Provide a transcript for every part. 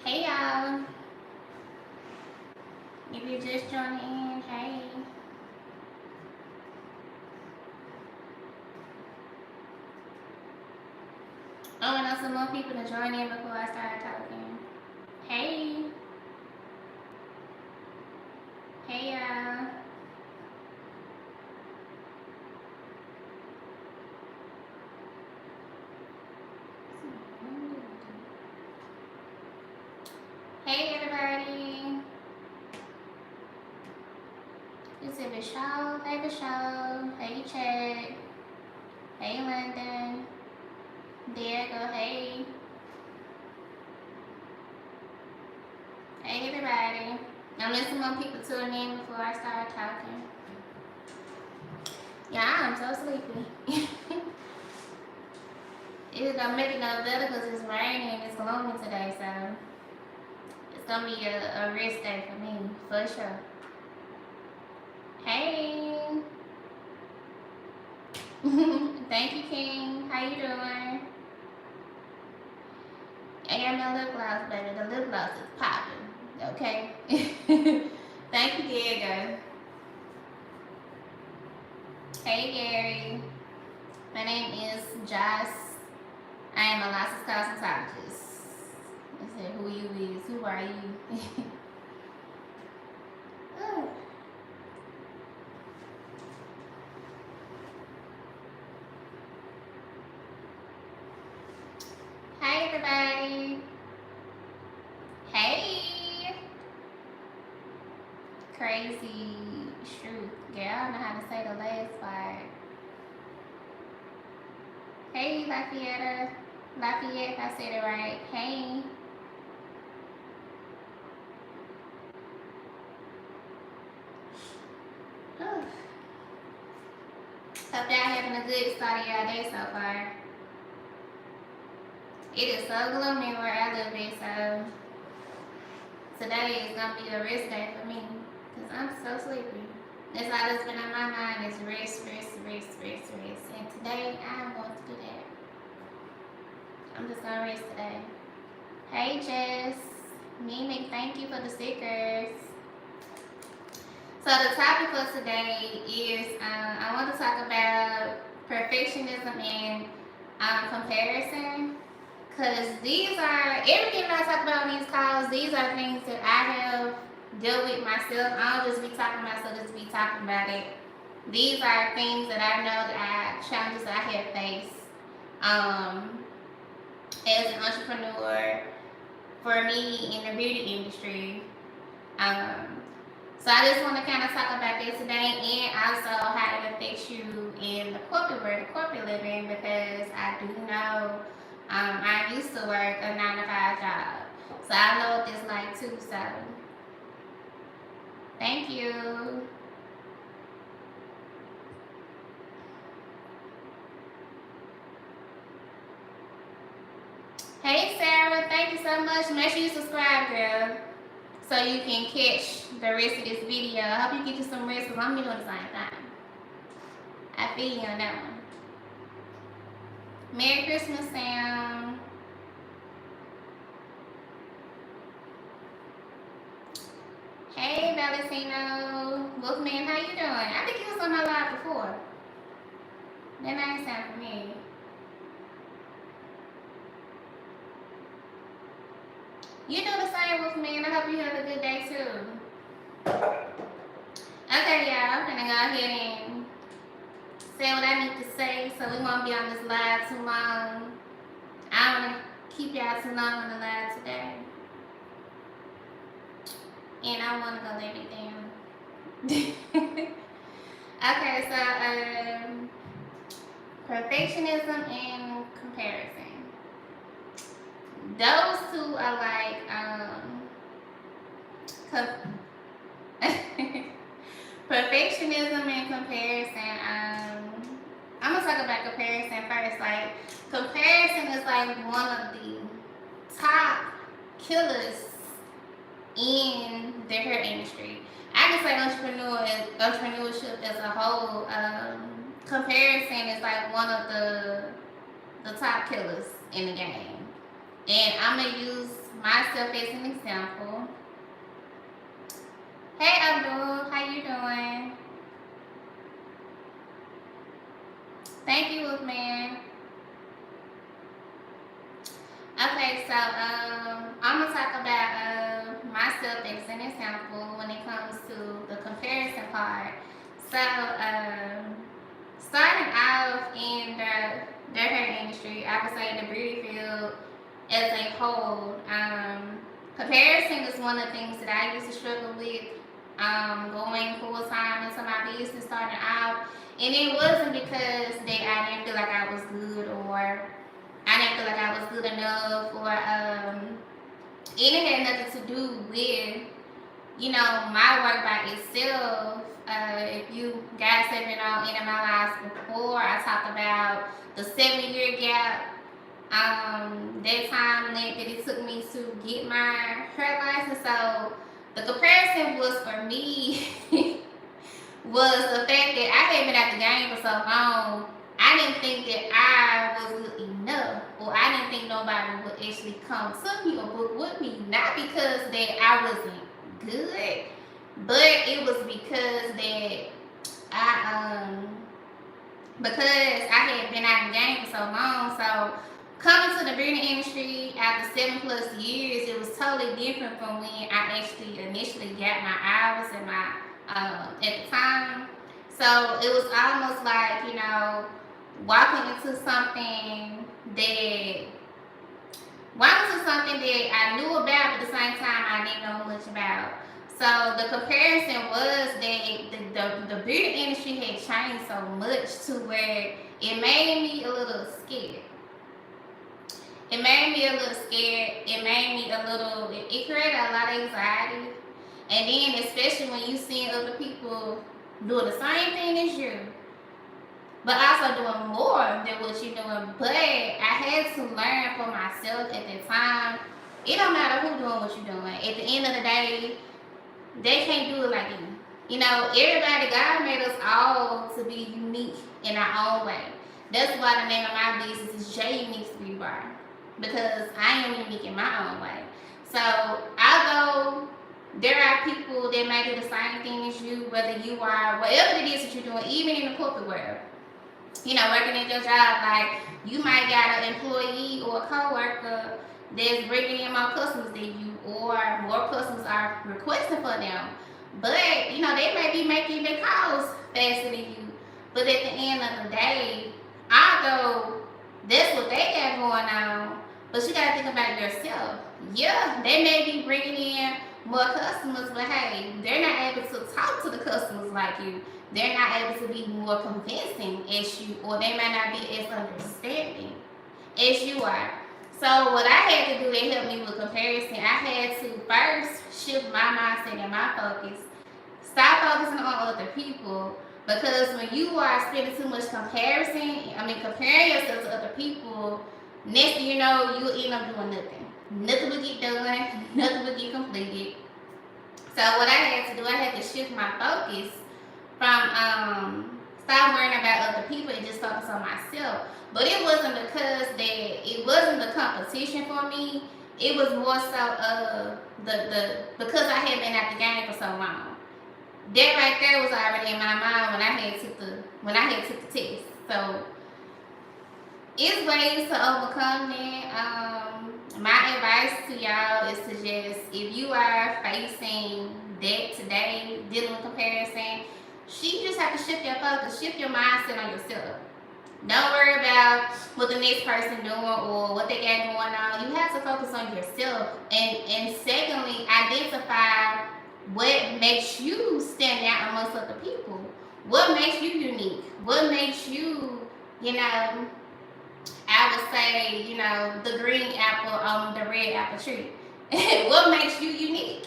Hey y'all, if you're just joining in, hey. Oh, and also more people to join in before I start talking. Hey, hey y'all. Hey everybody. It's a Vishal. Hey Vishal. Hey Chad. Hey London. Diego. Hey. Hey everybody. I'm letting some more people tune in before I start talking. Yeah, I'm so sleepy. It's gonna make it no better because it's raining and it's gloomy today, so it's gonna be a rest day for me, for sure. Hey. Thank you, King. How you doing? I got my lip gloss, baby. The lip gloss is popping. Okay. Thank you, Diego. Hey, Gary. My name is Joss. I am a licensed cosmetologist. I said, who you is? Who are you? Oh. Hi, everybody. Hey. Crazy truth. Girl, I don't know how to say the last part. Hey, Lafayette. Lafayette, if I said it right. Hey. Hope y'all having a good start of y'all day so far. It is so gloomy where I live at, so today is gonna be a rest day for me because I'm so sleepy. That's all that's been on my mind is rest, rest, rest, rest, rest. And today I'm going to do that. I'm just gonna rest today. Hey Jess, Mimi, thank you for the stickers. So the topic for today is I want to talk about perfectionism and comparison. Because these are, everything that I talk about on these calls, these are things that I have dealt with myself. I don't just be talking about stuff, just be talking about it. These are things that I know that challenges that I have faced as an entrepreneur, for me in the beauty industry. So I just want to kind of talk about this today and also how it affects you in the corporate world, the corporate living, because I do know I used to work a 9 to 5 job. So I know what this like too. So thank you. Hey Sarah, thank you so much. Make sure you subscribe, girl, so you can catch the rest of this video. I hope you get you some rest because I'm doing the same thing. I feel you on that one. Merry Christmas, Sam. Hey, Valentino. Wolfman, how you doing? I think you was on my live before. That name sound familiar. You do the same, Wolfman. I hope you have a good day, too. Okay, y'all. I'm gonna go ahead and say what I need to say so we won't be on this live too long. I don't want to keep y'all too long on the live today. And I want to go let it down. Okay, so perfectionism and comparison. Those two are like perfectionism and comparison. I'm gonna talk about comparison first. Like comparison is like one of the top killers in the hair industry. I can say entrepreneurship as a whole. Comparison is like one of the top killers in the game. And I'm gonna use myself as an example. Hey Abdul, how you doing? Thank you, man. Okay, so I'm gonna talk about myself as an example when it comes to the comparison part. So starting out in the hair industry, I would say the beauty field as a whole, comparison is one of the things that I used to struggle with. Going full time into my business, starting out, and it wasn't because that I didn't feel like I was good or I didn't feel like I was good enough, or it had nothing to do with, my work by itself. If you guys have been on any of my lives before, I talked about the 7-year gap. That time that it took me to get my hair license. So the comparison was for me was the fact that I had been at the game for so long. I didn't think that I was good enough, or I didn't think nobody would actually come to me or book with me. Not because that I wasn't good, but it was because that because I had been out of the game for so long. So coming to the beauty industry after 7+ years, it was totally different from when I actually initially got my hours and my at the time. So it was almost like, walking into something that I knew about, but at the same time I didn't know much about. So the comparison was that the beauty industry had changed so much to where it made me a little scared. It created a lot of anxiety. And then especially when you see other people doing the same thing as you, but also doing more than what you're doing. But I had to learn for myself at that time, it don't matter who doing what you're doing. At the end of the day, they can't do it like you. Everybody, God made us all to be unique in our own way. That's why the name of my business is J Unique Beauty Bar, because I am unique in my own way. So although there are people that may do the same thing as you, whether you are whatever it is that you're doing, even in the corporate world, working at your job, like you might got an employee or a coworker that's bringing in more customers than you, or more customers are requesting for them. But they may be making their calls faster than you. But at the end of the day, although that's what they got going on, but you gotta think about yourself. Yeah, they may be bringing in more customers, but hey, they're not able to talk to the customers like you. They're not able to be more convincing as you, or they may not be as understanding as you are. So what I had to do to help me with comparison, I had to first shift my mindset and my focus. Stop focusing on other people, because when you are spending too much comparing yourself to other people, next thing you know, you'll end up doing nothing. Nothing will get done, nothing will get completed. So what I had to do, I had to shift my focus from stop worrying about other people and just focus on myself. But it wasn't because it wasn't the competition for me. It was more so because I had been at the game for so long. That right there was already in my mind when I had took the test. So it's ways to overcome that. My advice to y'all is to just, if you are facing that today, dealing with comparison, you just have to shift your focus, shift your mindset on yourself. Don't worry about what the next person doing or what they got going on. You have to focus on yourself. And secondly, identify what makes you stand out amongst other people. What makes you unique? What makes you, I would say, the green apple on the red apple tree. What makes you unique?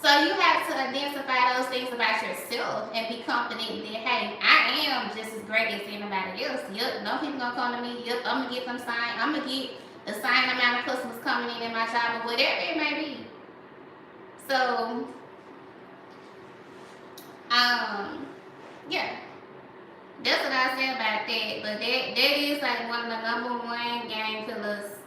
So you have to identify those things about yourself and be confident that, hey, I am just as great as anybody else. Yep, no people gonna come to me. Yep, I'm gonna get them signed. I'm gonna get the same amount of customers coming in my job, or whatever it may be. So, yeah, that's what I say about that. But that is like one of the number one game killers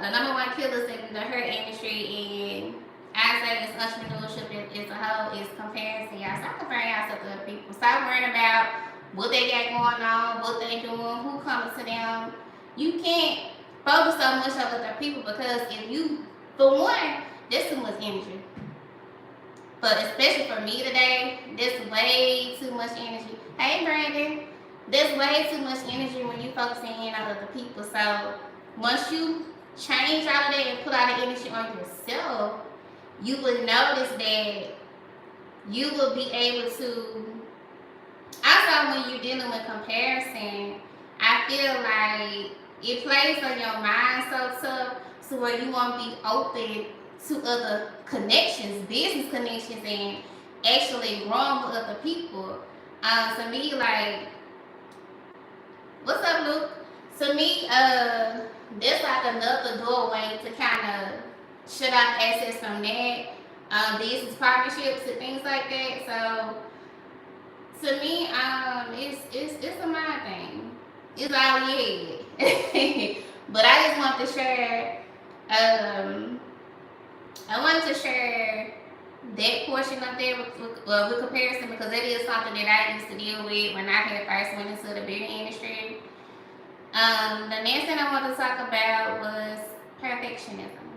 the number one killers in the hurt industry, and I say this entrepreneurship as a whole is comparison. Y'all stop comparing yourself to other people. Stop worrying about what they got going on, what they doing, who coming to them. You can't focus so much on other people, because if you, for one, there's too much energy. But especially for me today, there's way too much energy. Hey Brandon, there's way too much energy when you focusing in on other people. So once you change all of that and put all the energy on yourself, you will notice that you will be able to. Also, when you're dealing with comparison, I feel like it plays on your mind so tough, so where you won't be open to other connections, business connections, and actually growing with other people. To me, like, what's up, Luke? To me, that's like another doorway to kind of shut off access from that, business partnerships and things like that. So, to me, it's a mind thing. It's all yeah. But I just want to share. I wanted to share that portion up there with comparison, because that is something that I used to deal with when I had first went into the beauty industry. The next thing I wanted to talk about was perfectionism,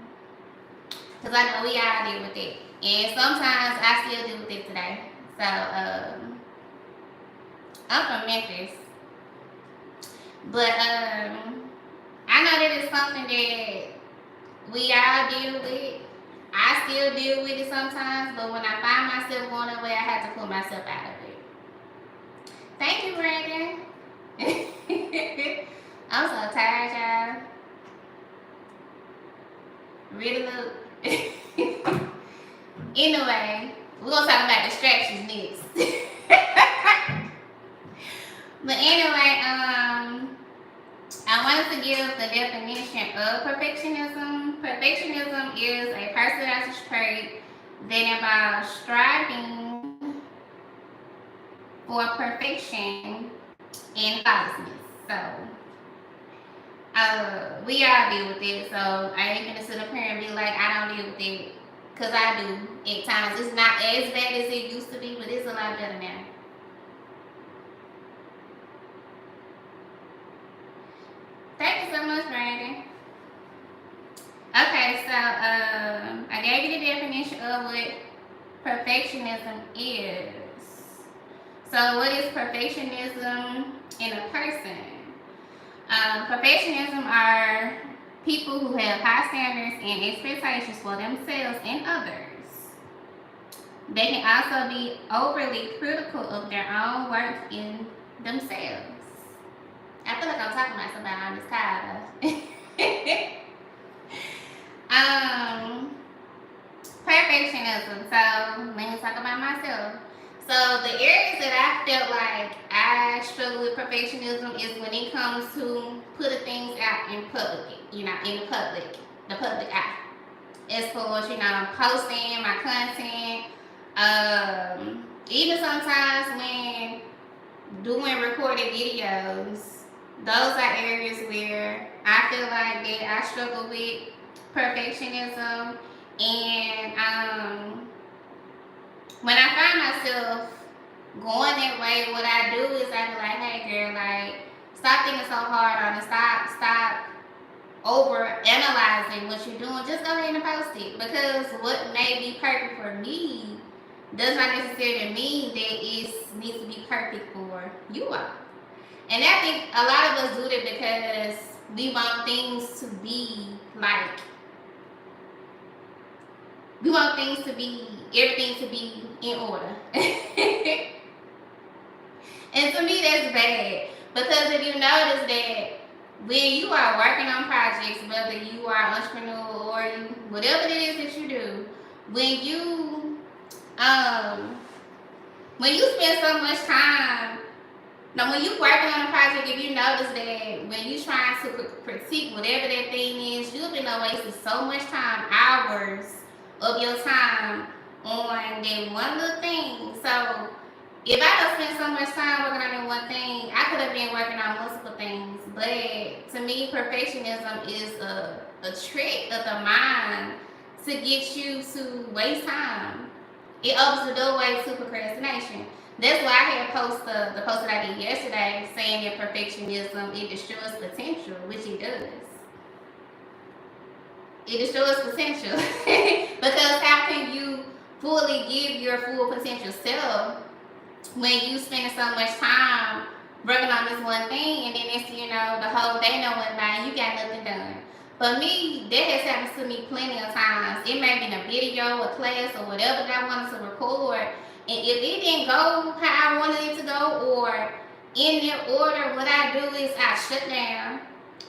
because I know we all deal with it, and sometimes I still deal with it today. So I'm from Memphis, but I know that it's something that we all deal with. I still deal with it sometimes, but when I find myself going away, I have to pull myself out of it. Thank you, Brandon. I'm so tired, y'all. Really, look. Anyway, we're going to talk about distractions next. But anyway, I wanted to give the definition of perfectionism. Perfectionism is a personality trait that involves striving for perfection and flawlessness. So, we all deal with it. So, I ain't gonna sit up here and be like, I don't deal with it, because I do at times. It's not as bad as it used to be, but it's a lot better now. Thank you so much, Brandon. Okay, so I gave you the definition of what perfectionism is. So what is perfectionism in a person? Perfectionism are people who have high standards and expectations for themselves and others. They can also be overly critical of their own work in themselves. I feel like I'm talking about somebody on this call. Perfectionism. So let me talk about myself. So the areas that I felt like I struggle with perfectionism is when it comes to putting things out in public, in the public eye. As far as, posting my content, even sometimes when doing recorded videos, those are areas where I feel like that I struggle with perfectionism. And when I find myself going that way, what I do is I be like, hey girl, like, stop thinking so hard on it. Stop over analyzing what you're doing. Just go ahead and post it. Because what may be perfect for me does not necessarily mean that it needs to be perfect for you all. And I think a lot of us do that because we want things to be like, we want things to be, everything to be in order. And to me, that's bad. Because if you notice that when you are working on projects, whether you are an entrepreneur or whatever it is that you do, when you spend so much time, now when you working on a project, if you notice that when you trying to critique whatever that thing is, you'll be wasting so much time, hours of your time on that one little thing. So If I don't spend so much time working on that one thing, I could have been working on multiple things. But to me, perfectionism is a trick of the mind to get you to waste time. It opens the doorway to procrastination. That's why I had the post that I did yesterday saying that perfectionism it destroys potential, which it does. It destroys potential because how can you fully give your full potential self when you spending so much time working on this one thing and then next thing you know the whole day no went by and you got nothing done. For me, that has happened to me plenty of times. It may have been a video, a class, or whatever that I wanted to record, and if it didn't go how I wanted it to go or in that order, what I do is I shut down.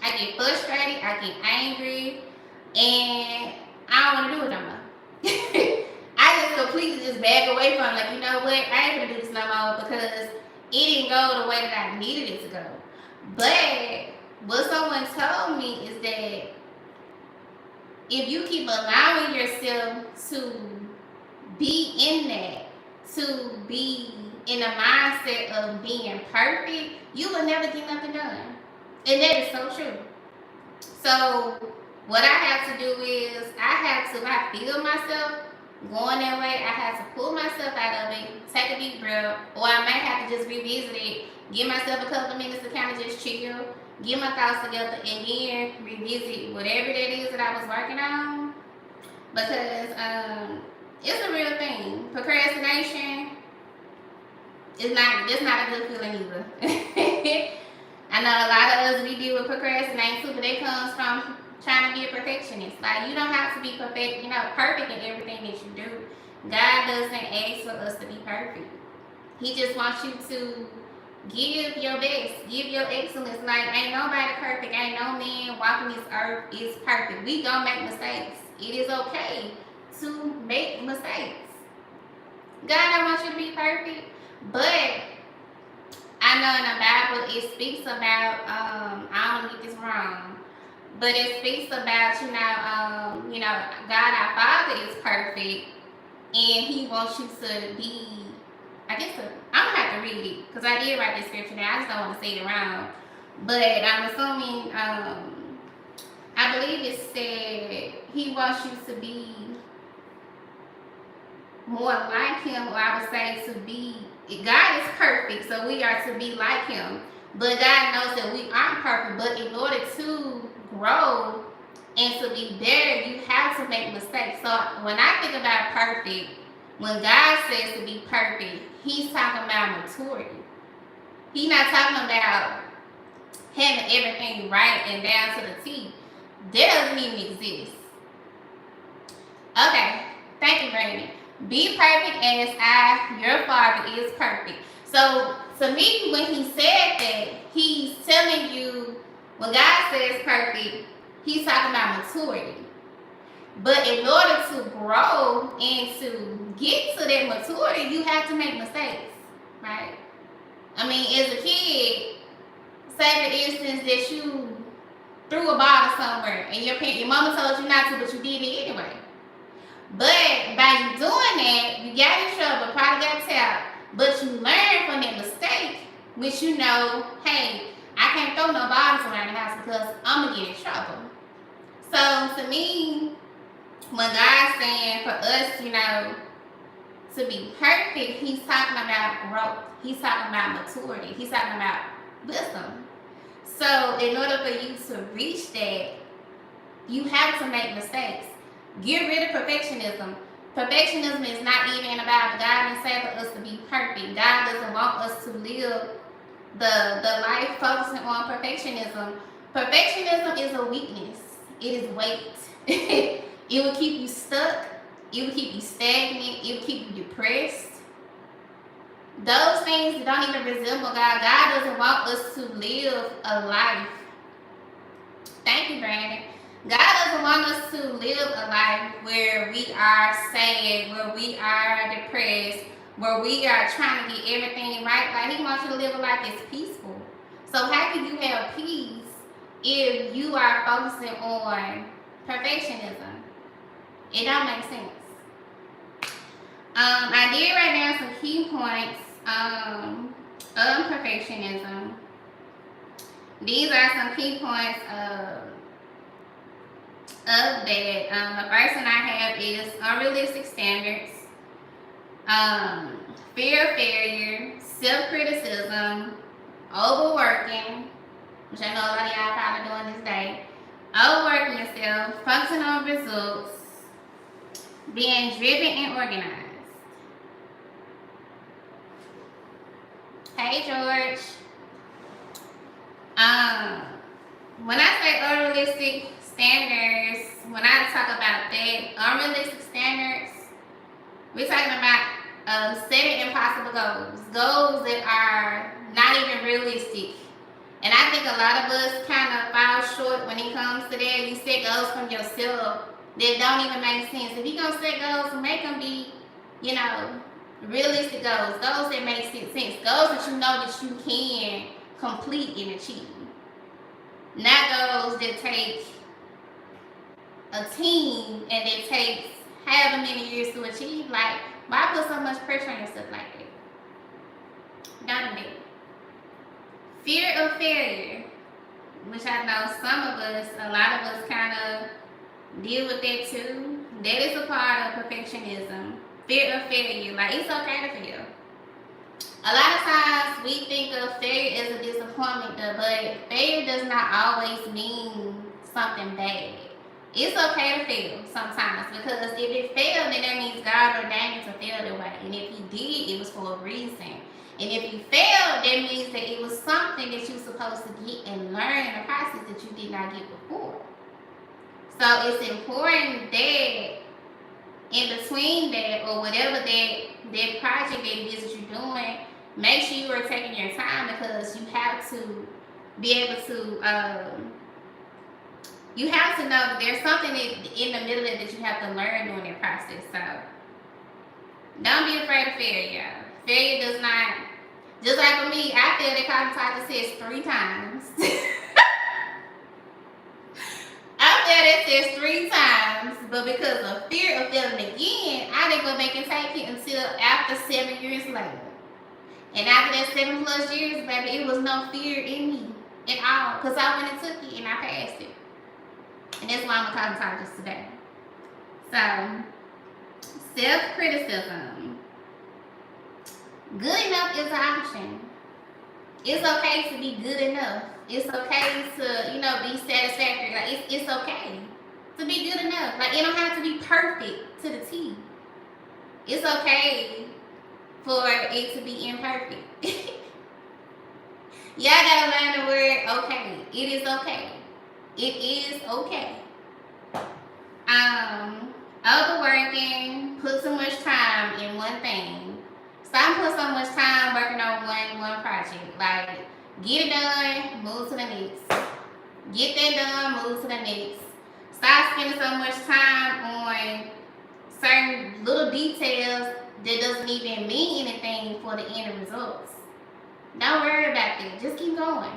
I get frustrated, I get angry, and I don't want to do it no more. I just completely just back away from it. Like, you know what? I ain't gonna do this no more because it didn't go the way that I needed it to go. But what someone told me is that if you keep allowing yourself to be in that, to be in the mindset of being perfect, you will never get nothing done. And that is so true. So what I have to do is if I feel myself going that way, I have to pull myself out of it, take a deep breath, or I might have to just revisit it, give myself a couple of minutes to kind of just chill, get my thoughts together, and then revisit whatever that is that I was working on. Because it's a real thing. Procrastination is not a good feeling either. I know a lot of us we deal with procrastinating too, but it comes from trying to be a perfectionist. Like you don't have to be perfect in everything that you do. God doesn't ask for us to be perfect. He just wants you to give your best, give your excellence. Like ain't nobody perfect, ain't no man walking this earth is perfect. We gonna make mistakes. It is okay to make mistakes. God don't want you to be perfect, but I know in the Bible it speaks about I don't get this wrong, but it speaks about God our Father is perfect, and He wants you to be. I'm gonna have to read it because I did write this scripture now. I just don't want to say it wrong, but I'm assuming I believe it said He wants you to be more like Him, or I would say to be. God is perfect, so we are to be like Him. But God knows that we aren't perfect. But in order to grow and to be better, you have to make mistakes. So when I think about perfect, when God says to be perfect, He's talking about maturity. He's not talking about having everything right and down to the T. That doesn't even exist. Okay, thank you, Brandon. Be perfect as your Father is perfect. So to me, when He said that, He's telling you, when God says perfect, He's talking about maturity. But in order to grow and to get to that maturity, you have to make mistakes, right? I mean, as a kid, say for instance that you threw a bottle somewhere and your mama told you not to, but you did it anyway. But by you doing that, you got in trouble, probably got tapped, but you learned from that mistake, which you know, hey, I can't throw no bottles around the house because I'm going to get in trouble. So to me, when God's saying for us, to be perfect, He's talking about growth. He's talking about maturity. He's talking about wisdom. So in order for you to reach that, you have to make mistakes. Get rid of perfectionism. Perfectionism is not even about God didn't say for us to be perfect. God doesn't want us to live the life focusing on perfectionism. Perfectionism is a weakness. It is weight. It will keep you stuck. It will keep you stagnant. It will keep you depressed. Those things don't even resemble God. God doesn't want us to live a life. Thank you, Brandon. God doesn't want us to live a life where we are sad, where we are depressed, where we are trying to get everything right. Like He wants you to live a life that's peaceful. So how can you have peace if you are focusing on perfectionism? It don't make sense. I did write down some key points of perfectionism. These are some key points of that. The first one I have is unrealistic standards, fear of failure, self-criticism, overworking, which I know a lot of y'all probably doing this day, overworking yourself, focusing on results, being driven and organized. Hey, George. When I say unrealistic standards, when I talk about that, unrealistic standards, we're talking about setting impossible goals that are not even realistic. And I think a lot of us kind of fall short when it comes to that. You set goals from yourself that don't even make sense. If you're going to set goals, make them be, realistic goals that make sense, goals that you know that you can complete and achieve. Not goals that take a team and that takes however many years to achieve. Like, why put so much pressure on yourself like that? Don't do that. Fear of failure, which I know some of us, a lot of us kind of deal with that too. That is a part of perfectionism. Fear of failure. Like, it's okay to fail. A lot of times we think of failure as a disappointment, but failure does not always mean something bad. It's okay to fail sometimes, because if it failed, then that means God ordained it to fail that way. And if He did, it was for a reason. And if you failed, that means that it was something that you were supposed to get and learn in the process that you did not get before. So it's important that in between that, or whatever that project that it is that you're doing, make sure you are taking your time, because you have to be able to you have to know that there's something in the middle that you have to learn during that process. So don't be afraid of failure, y'all. Failure does not, just like for me, I failed at cognitive test 3 times. I failed that test 3 times, but because of fear of failing again, I didn't go back and take it until after 7 years later. And after that 7+ years, baby, it was no fear in me at all, because I went and took it and I passed it. And that's why I'm a cosmetologist today. So, self-criticism. Good enough is an option. It's okay to be good enough. It's okay to, be satisfactory. Like, it's okay to be good enough. Like, it don't have to be perfect to the T. It's okay for it to be imperfect. Y'all gotta learn the word okay. It is okay. It is okay. Overworking, put so much time in one thing. Stop putting so much time working on one project. Like, get it done, move to the next. Get that done, move to the next. Stop spending so much time on certain little details that doesn't even mean anything for the end results. Don't worry about that. Just keep going.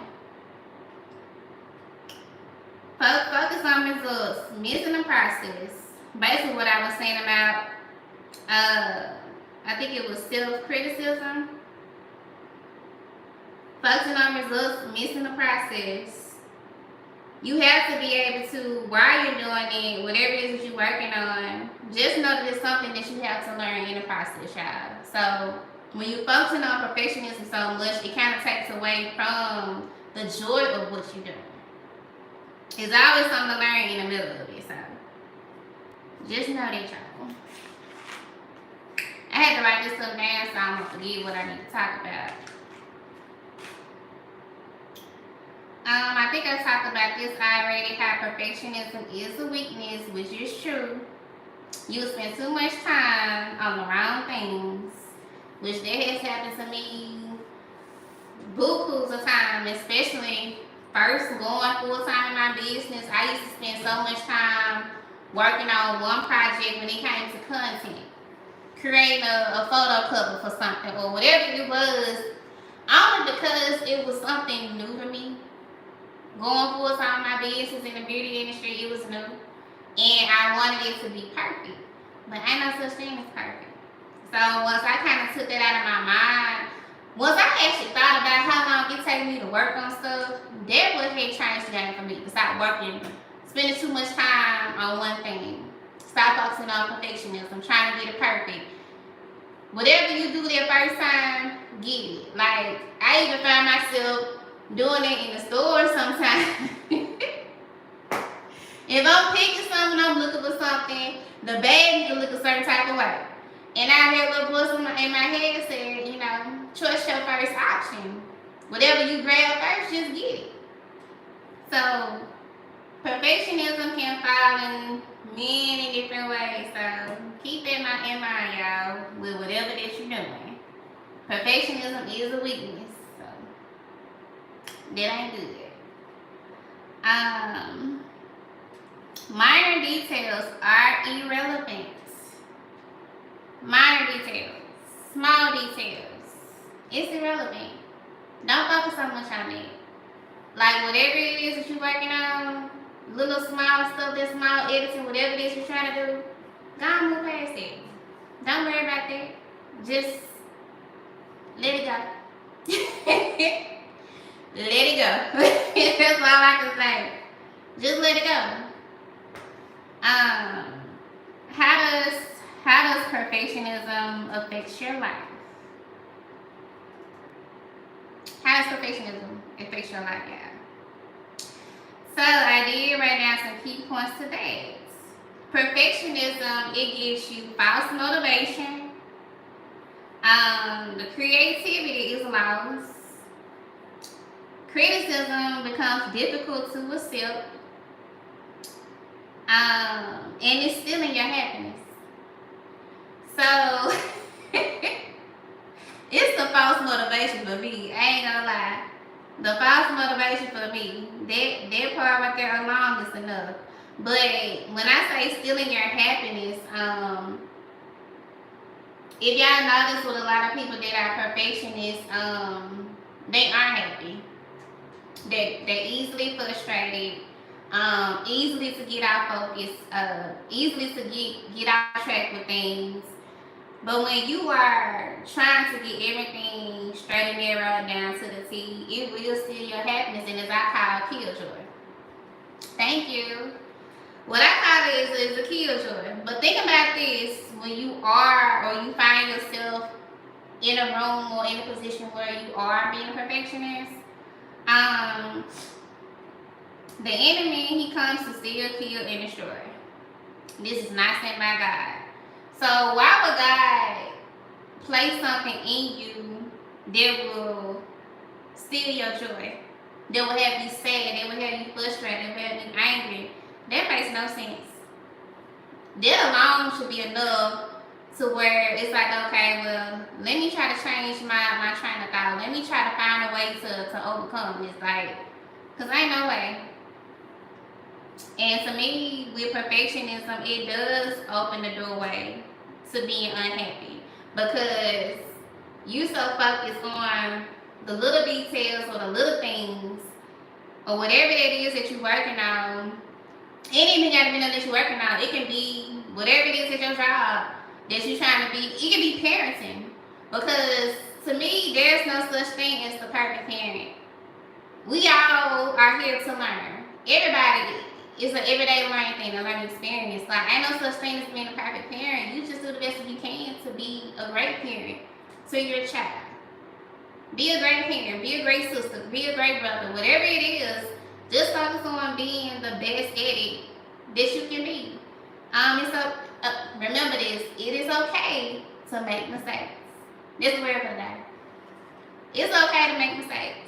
Focus on results. Missing the process. Basically what I was saying about, I think it was self-criticism. Focusing on results, missing the process. You have to be able to, while you're doing it, whatever it is that you're working on, just know that it's something that you have to learn in the process, y'all. So when you're focusing on perfectionism so much, it kind of takes away from the joy of what you're doing. There's always something to learn in the middle of it, so just know that, y'all. I had to write this stuff down so I don't forget what I need to talk about. I think I talked about this already, how perfectionism is a weakness, which is true. You spend too much time on the wrong things, which that has happened to me bukus of time, especially first going full-time in my business. I used to spend so much time working on one project when it came to content, creating a photo cover for something or whatever it was, only because it was something new to me. Going full-time in my business in the beauty industry, it was new, and I wanted it to be perfect, but ain't no such thing as perfect. So once I kind of took that out of my mind, Once I actually thought about how long it takes me to work on stuff, that was a change the game for me. To stop working, spending too much time on one thing. Stop focusing on perfectionism, trying to get it perfect. Whatever you do that first time, get it. Like, I even find myself doing it in the store sometimes. If I'm picking something, I'm looking for something, the bag needs to look a certain type of way. And I heard a little voice in my head said, trust your first option. Whatever you grab first, just get it. So, perfectionism can fall in many different ways. So, keep that in mind, y'all, with whatever that you're doing. Perfectionism is a weakness. So, that ain't good. Minor details are irrelevant. Minor details, small details, it's irrelevant. Don't focus so much on it. Like, whatever it is that you're working on, little small stuff, that small editing, whatever it is you're trying to do, go and move past it. Don't worry about that. Just let it go. Let it go. That's all I can say. Just let it go. How does perfectionism affect your life? How does perfectionism affect your life, yeah? So I did write down some key points to that. Perfectionism, it gives you false motivation. The creativity is lost. Criticism becomes difficult to accept. And it's stealing your happiness. So, it's the false motivation for me. I ain't gonna lie. The false motivation for me, that part right there alone is enough. But when I say stealing your happiness, if y'all notice with a lot of people that are perfectionists, they aren't happy. They're easily frustrated. Easily to get off focus, easily to get off track with things. But when you are trying to get everything straight and narrowed down to the T, it will steal your happiness, and as I call killjoy. Thank you. What I call it is a killjoy. But think about this: when you are, or you find yourself in a room or in a position where you are being a perfectionist, the enemy, he comes to steal, kill, and destroy. This is not sent by God. So why would God place something in you that will steal your joy? That will have you sad, that will have you frustrated, that will have you angry? That makes no sense. That alone should be enough to where it's like, okay, well, let me try to change my train of thought. Let me try to find a way to overcome this. Like, because ain't no way. And to me, with perfectionism, it does open the doorway to being unhappy, because you so focused on the little details or the little things or whatever it is that you're working on. It ain't even got to be nothing that you're working on. It can be whatever it is at your job that you're trying to be. It can be parenting, because to me, there's no such thing as the perfect parent. We all are here to learn. Everybody. It's an everyday learning thing, a learning experience. Like, ain't no such thing as being a perfect parent. You just do the best that you can to be a great parent to your child. Be a great parent. Be a great sister. Be a great brother. Whatever it is, just focus on being the best at it that you can be. Remember this. It is okay to make mistakes. This is word for the day. It's okay to make mistakes.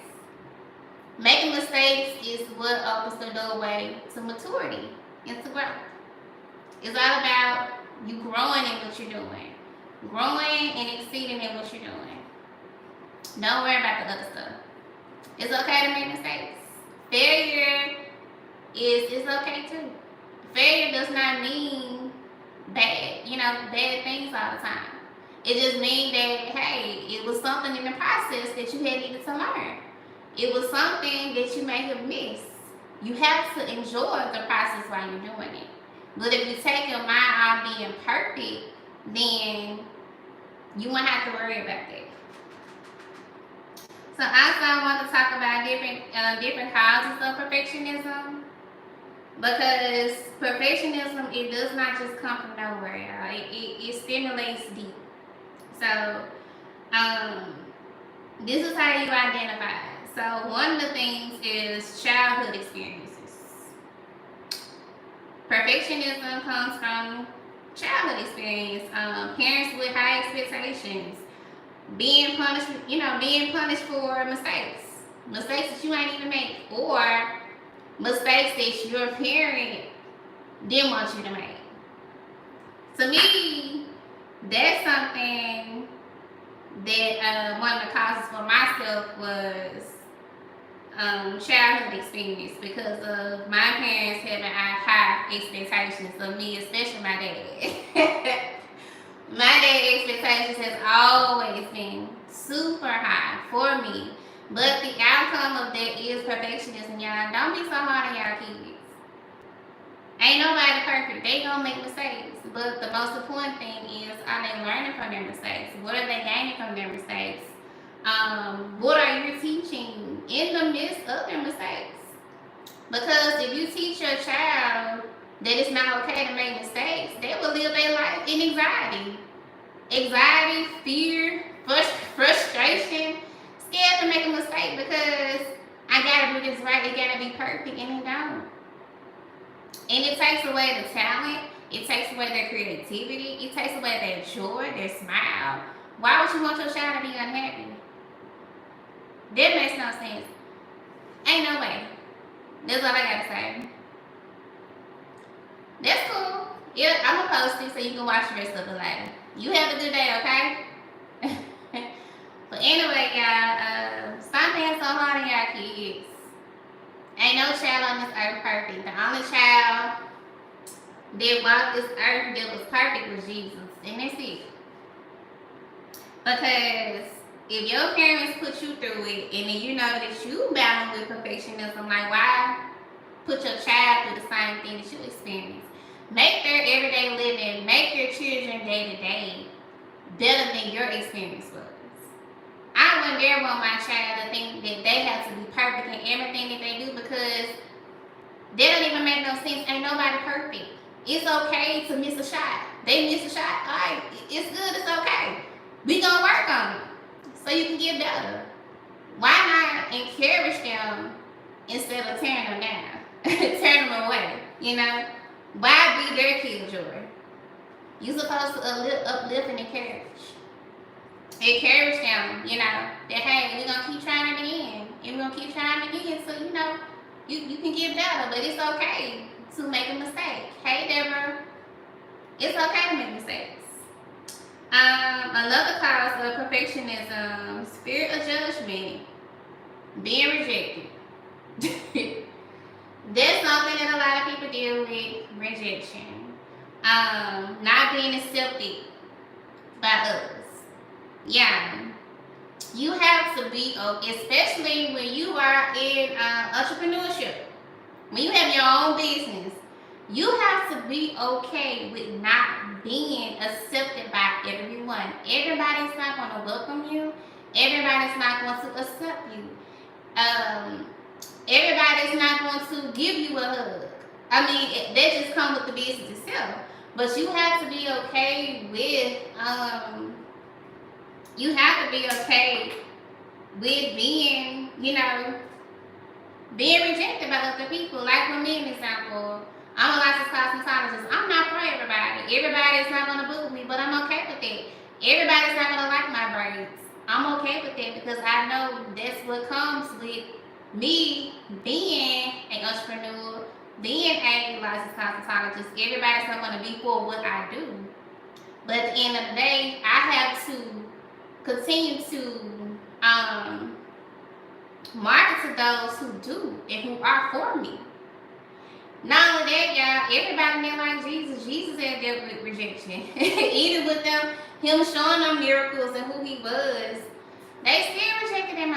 Making mistakes is what opens the doorway to maturity and to growth. It's all about you growing in what you're doing. Growing and exceeding in what you're doing. Don't worry about the other stuff. It's okay to make mistakes. Failure is okay too. Failure does not mean bad things all the time. It just means that, hey, it was something in the process that you had needed to learn. It was something that you may have missed. You have to enjoy the process while you're doing it. But if you take your mind on being perfect, then you won't have to worry about that. So I also want to talk about different causes of perfectionism, because perfectionism, it does not just come from nowhere, y'all. It stimulates deep. So um, this is how you identify. So one of the things is childhood experiences. Perfectionism comes from childhood experience. Parents with high expectations, being punished for mistakes that you ain't even make, or mistakes that your parent didn't want you to make. To me, that's something that one of the causes for myself was childhood experience, because of my parents having high expectations of me, especially my dad. My dad expectations has always been super high for me, but the outcome of that is perfectionism, y'all. Don't be so hard on y'all kids. Ain't nobody perfect. They gonna make mistakes, but the most important thing is, are they learning from their mistakes? What are they gaining from their mistakes? What are you teaching in the midst of their mistakes? Because if you teach your child that it's not okay to make mistakes, they will live their life in anxiety, fear, frustration, scared to make a mistake because I gotta do this right, it gotta be perfect, and it don't. And it takes away the talent, it takes away their creativity, it takes away their joy, their smile. Why would you want your child to be unhappy? That makes no sense. Ain't no way. That's all I gotta say. That's cool. Yeah, I'm gonna post it so you can watch the rest of it later. You have a good day, okay? But anyway, y'all, stop being so hard on y'all kids. Ain't no child on this earth perfect. The only child that walked this earth that was perfect was Jesus. And that's it. Because if your parents put you through it, and then you know that you battle with perfectionism, like, why put your child through the same thing that you experience? Make their everyday living, make your children day to day better than your experience was. I wouldn't dare want my child to think that they have to be perfect in everything that they do, because that don't even make no sense. Ain't nobody perfect. It's okay to miss a shot. They miss a shot. All right, it's good. It's okay. We gonna work on it so you can get better. Why not encourage them instead of tearing them down, turn them away? You know, why be their killjoy? You're supposed to uplift and encourage them, you know, that, hey, we're gonna keep trying it again, and we're gonna keep trying it again, so you know you can get better. But it's okay to make a mistake. Hey, Deborah, it's okay to make mistakes. Another cause of perfectionism: fear of judgment, being rejected. That's something that a lot of people deal with: rejection, not being accepted by others. Yeah, you have to be, especially when you are in entrepreneurship, when you have your own business, you have to be okay with not being accepted by everyone. Everybody's not going to welcome you. Everybody's not going to accept you. Everybody's not going to give you a hug. I mean, that just comes with the business itself. But you have to be okay with being, being rejected by other people. Like for me, an example, I'm a licensed cosmetologist. I'm not for everybody. Everybody's not going to boo me, but I'm okay with it. Everybody's not going to like my braids. I'm okay with it, because I know that's what comes with me being an entrepreneur, being a licensed cosmetologist. Everybody's not going to be for what I do. But at the end of the day, I have to continue to market to those who do and who are for me. Not only that, y'all, everybody there like Jesus. Jesus had dealt with rejection. Even with him showing them miracles and who he was, they still rejected him.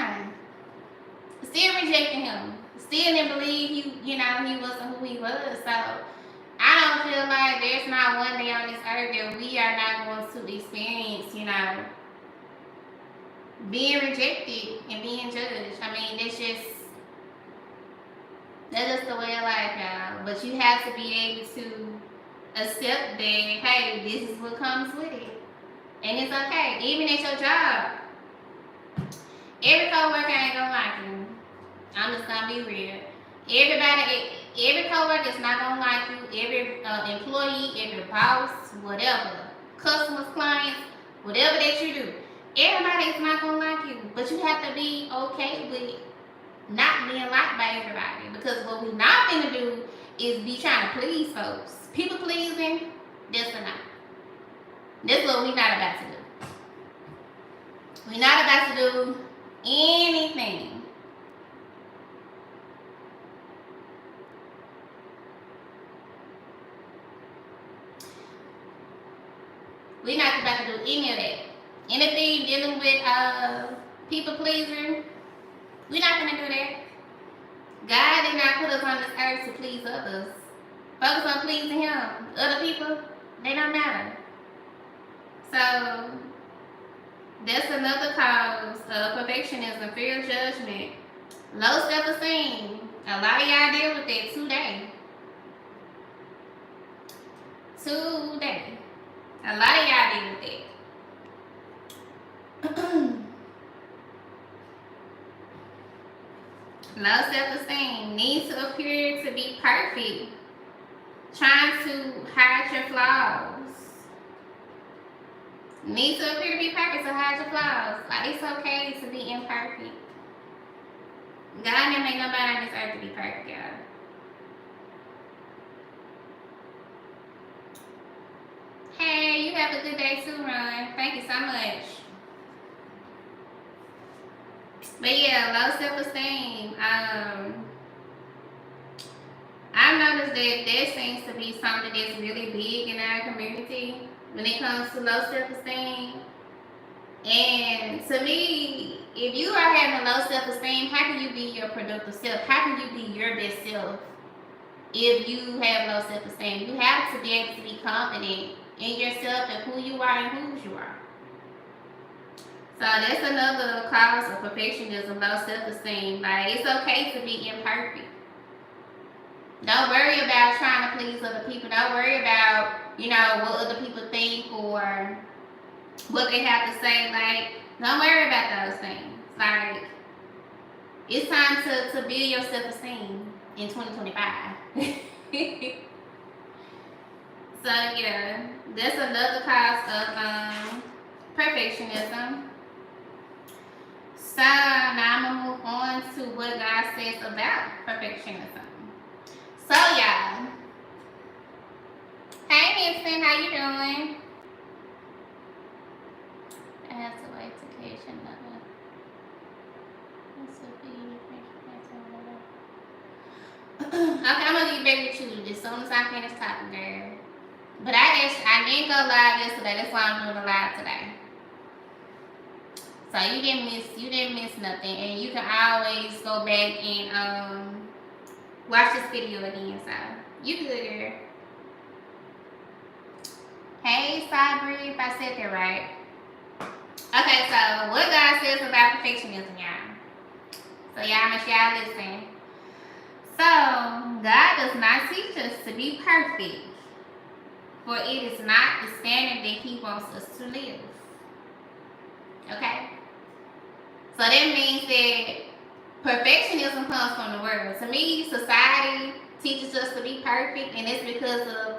Still rejecting him. Still didn't believe he wasn't who he was. So I don't feel like there's not one day on this earth that we are not going to experience, being rejected and being judged. I mean, that's just the way of life, y'all. But you have to be able to accept that, hey, this is what comes with it. And it's okay. Even at your job, every coworker ain't gonna like you. I'm just gonna be real. Every coworker is not gonna like you. Every employee, every boss, whatever, customers, clients, whatever that you do, everybody is not gonna like you. But you have to be okay with not being liked by everybody, because what we not gonna do is be trying to please folks. People pleasing, that's enough. That's what we not about to do. We're not about to do anything. We're not about to do any of that. Anything dealing with people pleasing, we're not gonna do that. God did not put us on this earth to please others. Focus on pleasing Him. Other people, they don't matter. So that's another cause of perfectionism, fear of judgment, low self-esteem. A lot of y'all deal with that today. A lot of y'all deal with that. Low self-esteem, need to appear to be perfect, trying to hide your flaws. Need to appear to be perfect to hide your flaws. Like, it's okay to be imperfect. God didn't make nobody on this earth to be perfect, y'all. Hey, you have a good day too, Ron. Thank you so much. But yeah, low self-esteem. I've noticed that seems to be something that's really big in our community when it comes to low self-esteem. And to me, if you are having low self-esteem, how can you be your productive self? How can you be your best self if you have low self-esteem? You have to be able to be confident in yourself and who you are and whose you are. So that's another cause of perfectionism, low self-esteem. Like, it's okay to be imperfect. Don't worry about trying to please other people. Don't worry about, what other people think or what they have to say. Like, don't worry about those things. Like, it's time to build your self-esteem in 2025. So, yeah, that's another cause of perfectionism. So, now I'm going to move on to what God says about perfectionism. So, y'all. Hey, Vincent, how you doing? I have to wait to catch another. Okay, I'm going to get ready to choose as soon as I finish talking, girl. But I didn't go live yesterday. That's why I'm doing a live today. So you didn't miss nothing, and you can always go back and watch this video again. So you good, girl. Hey, Sabri, if I said that right. Okay, so what God says about perfectionism, y'all. So y'all, make sure y'all listen. So God does not teach us to be perfect, for it is not the standard that He wants us to live. Okay? So that means that perfectionism comes from the world. To me, society teaches us to be perfect, and it's because of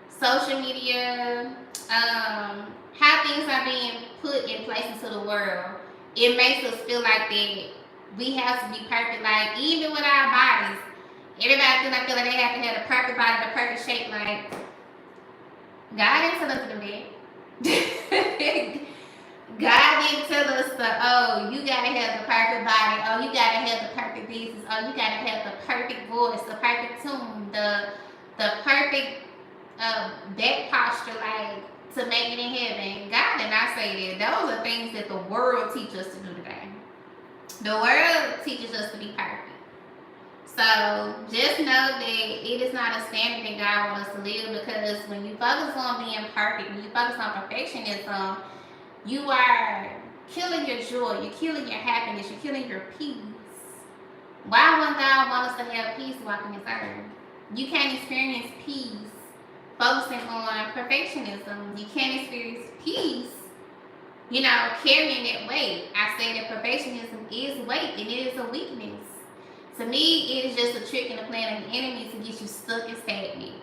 social media, how things are being put in place into the world. It makes us feel like that we have to be perfect. Like, even with our bodies, everybody feel like they have to have the perfect body, the perfect shape. Like, God didn't tell us to do that. God didn't tell us you gotta have the perfect body, you gotta have the perfect business, you gotta have the perfect voice, the perfect tune, the perfect back posture, like, to make it in heaven. God did not say that. Those are things that the world teaches us to do today. The world teaches us to be perfect. So just know that it is not a standard that God wants us to live, because when you focus on being perfect, when you focus on perfectionism, you are killing your joy, you're killing your happiness, you're killing your peace. Why would God want us to have peace walking this earth? You can't experience peace focusing on perfectionism. You can't experience peace, carrying that weight. I say that perfectionism is weight and it is a weakness. To me, it is just a trick and a plan of the enemy to get you stuck and stagnant,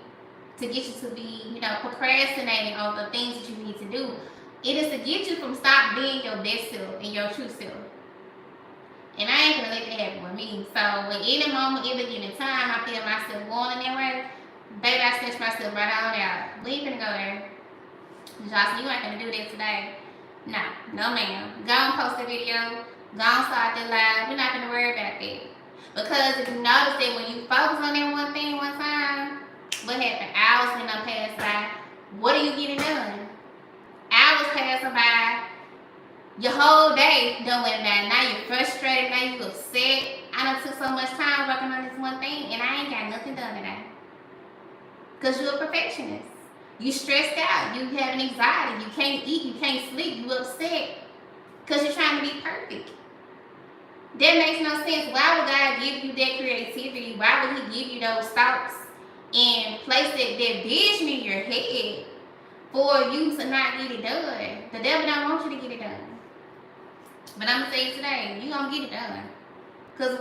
to get you to be, procrastinating on the things that you need to do. It is to get you from stop being your best self and your true self. And I ain't gonna let that happen with me. So at any moment, every given time, I feel myself going in that way, baby, I snatch myself right on out. We ain't gonna go there. Jocelyn, you ain't gonna do that today. No ma'am. Go and post a video. Go and start that live. We're not gonna worry about that. Because if you notice that when you focus on that one thing one time, what happened? Hours and pass by. What are you getting done? Hours passing by. Your whole day done went by. Now you're frustrated. Now you upset. I done took so much time working on this one thing and I ain't got nothing done today. Because you're a perfectionist. You stressed out. You having anxiety. You can't eat. You can't sleep. You upset. Because you're trying to be perfect. That makes no sense. Why would God give you that creativity? Why would He give you those thoughts and place that vision in your head for you to not get it done? The devil don't want you to get it done. But I'm going to say today, you're going to get it done. Because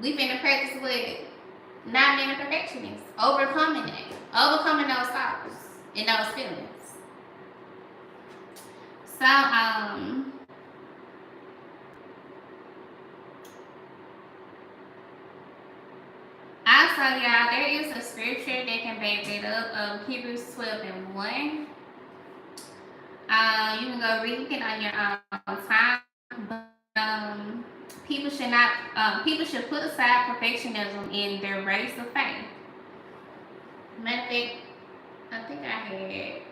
we finna practice not being a perfectionist. Overcoming it. Overcoming those thoughts and those feelings. So, also, y'all, there is a scripture that can back it up. Hebrews 12:1. You can go read it on your own time. But people should put aside perfectionism in their race of faith. Matter of fact, I think I had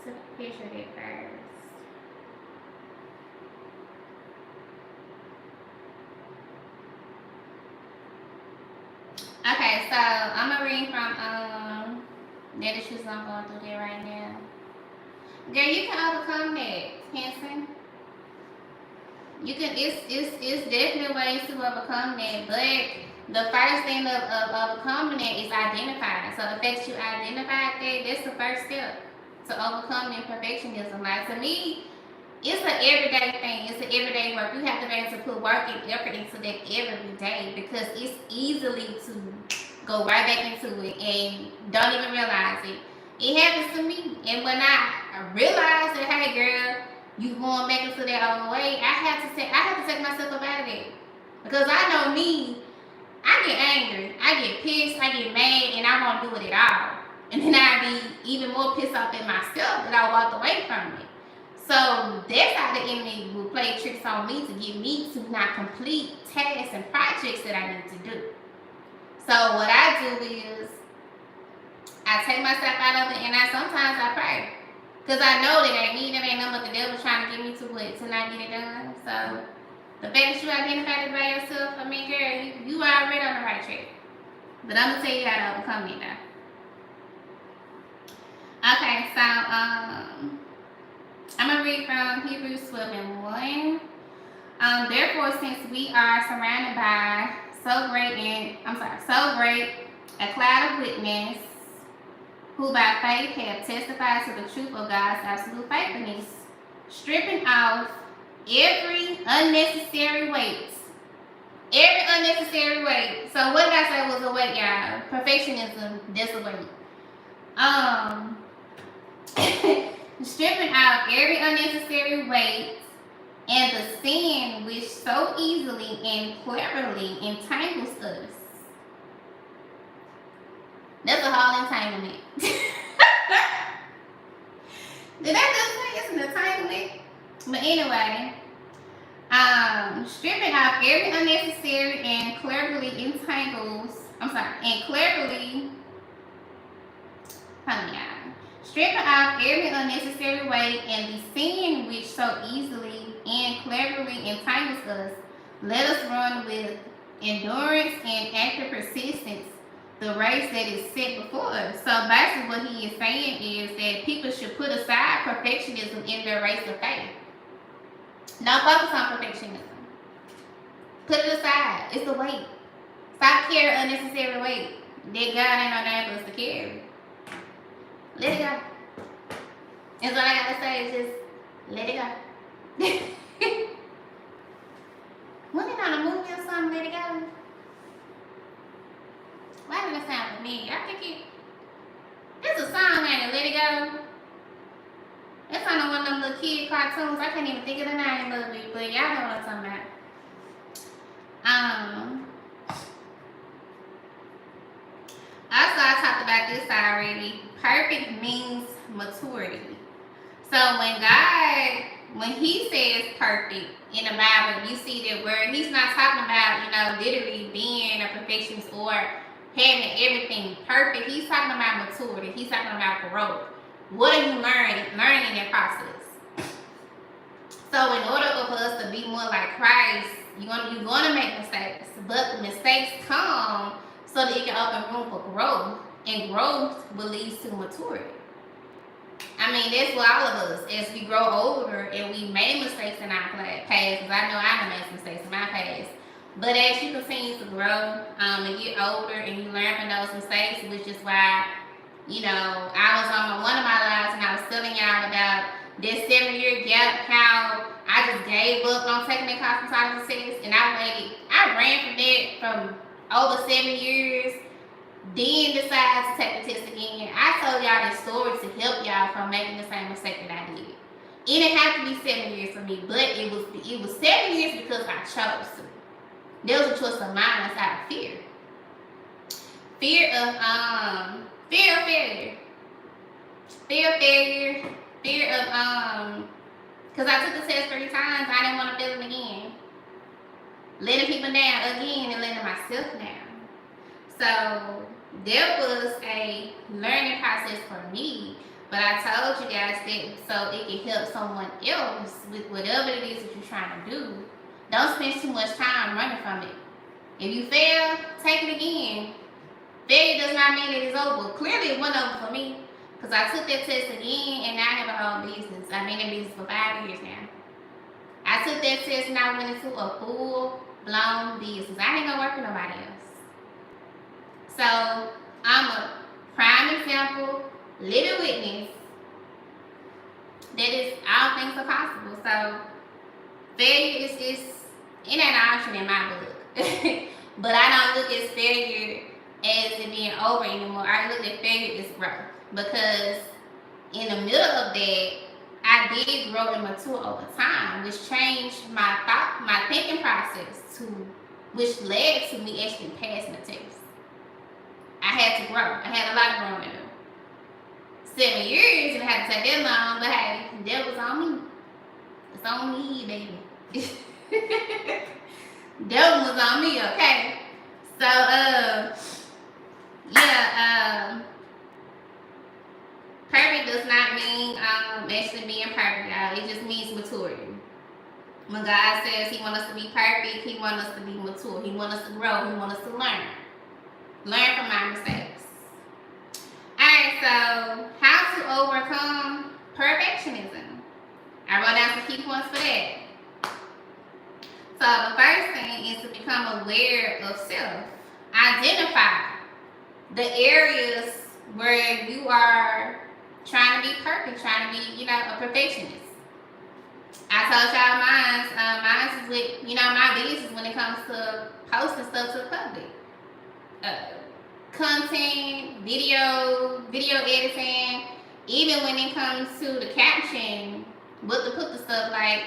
took a picture of it first. Okay, so I'm gonna read from that issues I'm going through there right now. Girl, you can overcome that, Hanson. You can. It's definitely ways to overcome that, but the first thing of overcoming it is identifying. So the fact that you identified that's the first step to overcoming perfectionism. Like, to me, it's an everyday thing. It's an everyday work. You have to be able to put work and effort into that every day because it's easily to go right back into it and don't even realize it. It happens to me. And when I realize that, hey girl, you going back into that old way, I have to take myself up out of it. Because I know me, I get angry, I get pissed, I get mad, and I won't do it at all. And then I be even more pissed off at myself that I walked away from it. So that's how the enemy will play tricks on me to get me to not complete tasks and projects that I need to do. So what I do is I take myself out of it and sometimes I pray. Because I know that ain't me, that ain't nothing but the devil trying to get me to not get it done. So the fact that you identified it by yourself, I mean, girl, you already on the right track. But I'm going to tell you how to overcome it now. Okay, so I'm going to read from Hebrews 12:1. Therefore, since we are surrounded by so great a cloud of witness who by faith have testified to the truth of God's absolute faithfulness, stripping off every unnecessary weight. Every unnecessary weight. So what did I say was a weight, y'all? Perfectionism, that's a weight. Stripping out every unnecessary weight and the sin which so easily and cleverly entangles us. That's a whole entanglement. Did I just say it's an entanglement? But anyway, stripping out every unnecessary and cleverly entangles. Stripping out every unnecessary weight and the sin which so easily and cleverly entangles us, let us run with endurance and active persistence the race that is set before us. So basically what he is saying is that people should put aside perfectionism in their race of faith. Don't focus on perfectionism. Put it aside. It's a weight. Stop carrying unnecessary weight that God ain't no name for us to carry. Let it go. That's all I gotta say is just let it go. When it on a movie or something, let it go. Why did it sound familiar? I think it's a song, ain't it? Let it go. It's on one of them little kid cartoons. I can't even think of the name of it, but y'all know what I'm talking about. Also, I talked about this already. Perfect means maturity. So when he says perfect in the Bible, you see that word, he's not talking about, literally being a perfectionist or having everything perfect. He's talking about maturity. He's talking about growth. What are you learning in that process? So in order for us to be more like Christ, you're going to make mistakes. But the mistakes come so that it can open room for growth. And growth will lead to maturity. I mean, that's what all of us, as we grow older and we made mistakes in our past, because I know I made mistakes in my past. But as you continue to grow and get older and you learn from those mistakes, which is why, I was on one of my lives and I was telling y'all about this 7-year gap, how I just gave up on taking the cosmetology test, and I ran from that from over 7 years, then decided to take the test again. I told y'all this story to help y'all from making the same mistake that I did. It didn't have to be 7 years for me, but it was 7 years because I chose to. There was a choice of mine inside of fear. Fear of failure. Fear of failure. Fear of because I took the test 3 times, I didn't want to fail it again. Letting people down again and letting myself down. So there was a learning process for me, but I told you guys that so it can help someone else with whatever it is that you're trying to do. Don't spend too much time running from it. If you fail, take it again. Failure does not mean that it's over. Clearly it went over for me, because I took that test again and now I have a whole business. I've been in business for 5 years now. I took that test and I went into a full-blown business. I didn't go work for nobody else. So I'm a prime example, living witness that is all things are possible. So failure is it ain't an option in my book. But I don't look at failure as it being over anymore. I look at failure as growth, because in the middle of that, I did grow and mature over time, which changed my thinking process which led to me actually passing the test. I had to grow. I had a lot of growing to do. 7 years and I had to take that long, but hey, that was on me. It's on me, baby. That one was on me, okay? So, perfect does not mean actually being perfect, y'all. It just means maturity. When God says He wants us to be perfect, He wants us to be mature. He wants us to grow. He wants us to learn. Learn from our mistakes. Alright, so how to overcome perfectionism. I wrote down some key points for that. So the first thing is to become aware of self. Identify the areas where you are trying to be perfect, trying to be, a perfectionist. I told y'all mine's is with, my business when it comes to posting stuff to the public. Content, video editing, even when it comes to the caption, what to put the stuff, like,